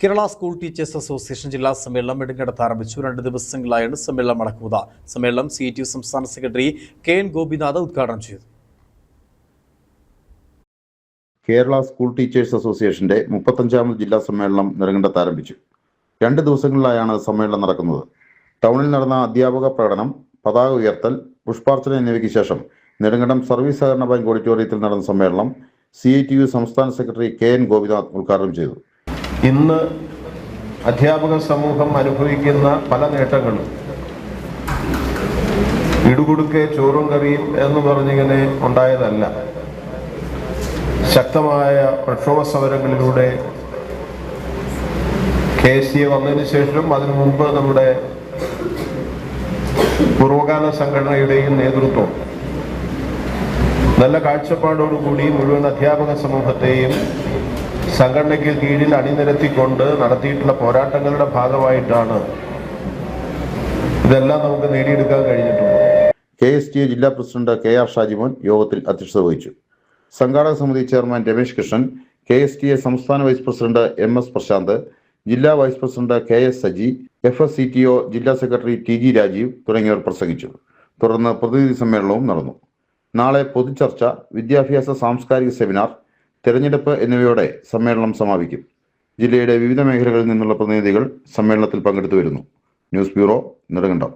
Kerala school teachers association ജില്ലാ സമ്മേളനം നെടുങ്കണ്ടത്ത് ആരംഭിച്ചു. 2 ദിവസങ്ങളിലായാണ് സമ്മേളനം നടക്കുക. സമ്മേളനം CITU സംസ്ഥാന സെക്രട്ടറി KN ഗോപിനാഥ് ഉദ്ഘാടനം ചെയ്തു. കേരള സ്കൂൾ ടീച്ചേഴ്സ് അസോസിയേഷന്റെ 35ാമത് ജില്ലാ സമ്മേളനം നെടുങ്കണ്ടത്ത് ആരംഭിച്ചു. 2 ദിവസങ്ങളിലായാണ് സമ്മേളനം നടക്കുന്നത്. ടൗണിൽ നടന്ന അധ്യാപക പ്രകടനം, പതാക ഉയർത്തൽ, പുഷ്പാർച്ചന എന്നിവയ്ക്ക് ശേഷം നെടുങ്കണ്ടം സർവീസ് സഹകരണ ബാങ്ക് ഓഡിറ്റോറിയത്തിൽ നടന്ന സമ്മേളനം CITU സംസ്ഥാന സെക്രട്ടറി KN ഗോപിനാഥ് ഉദ്ഘാടനം ചെയ്തു. ഇന്ന് അധ്യാപക സമൂഹം അനുഭവിക്കുന്ന പല നേട്ടങ്ങളും ഇടുകുടുക്കെ ചോറും കറിയും എന്ന് പറഞ്ഞിങ്ങനെ ഉണ്ടായതല്ല. ശക്തമായ പ്രക്ഷോഭ സമരങ്ങളിലൂടെ KSCA വന്നതിന് ശേഷം അതിനു മുമ്പ് നമ്മുടെ പൂർവകാല സംഘടനയുടെയും നേതൃത്വം നല്ല കാഴ്ചപ്പാടോടുകൂടി മുഴുവൻ അധ്യാപക സമൂഹത്തെയും സംഘടനയ്ക്ക് കീഴിൽ അണിനിരത്തിക്കൊണ്ട് നടത്തിയിട്ടുള്ള പോരാട്ടങ്ങളുടെ ഭാഗമായിട്ടാണ് ഇതെല്ലാം നമുക്ക് നേടിയെടുക്കാൻ കഴിഞ്ഞിട്ടുള്ളത്. KSTA ജില്ലാ പ്രസിഡന്റ് KR ഷാജിമോൻ യോഗത്തിൽ അധ്യക്ഷത വഹിച്ചു. സംഘാടക സമിതി ചെയർമാൻ രമേശ് കൃഷ്ണൻ, KSTA സംസ്ഥാന വൈസ് പ്രസിഡന്റ് MS പ്രശാന്ത്, ജില്ലാ vice president KS Saji, FSCTO ജില്ലാ സെക്രട്ടറി TG രാജീവ് തുടങ്ങിയവർ പ്രസംഗിച്ചു. തുടർന്ന് പ്രതിനിധി സമ്മേളനവും നടന്നു. നാളെ പൊതുചർച്ച, വിദ്യാഭ്യാസ സാംസ്കാരിക സെമിനാർ, തെരഞ്ഞെടുപ്പ് എന്നിവയോടെ സമ്മേളനം സമാപിക്കും. ജില്ലയുടെ വിവിധ മേഖലകളിൽ നിന്നുള്ള പ്രതിനിധികൾ സമ്മേളനത്തിൽ പങ്കെടുത്തു വരുന്നു. News bureau, Nedumkandam.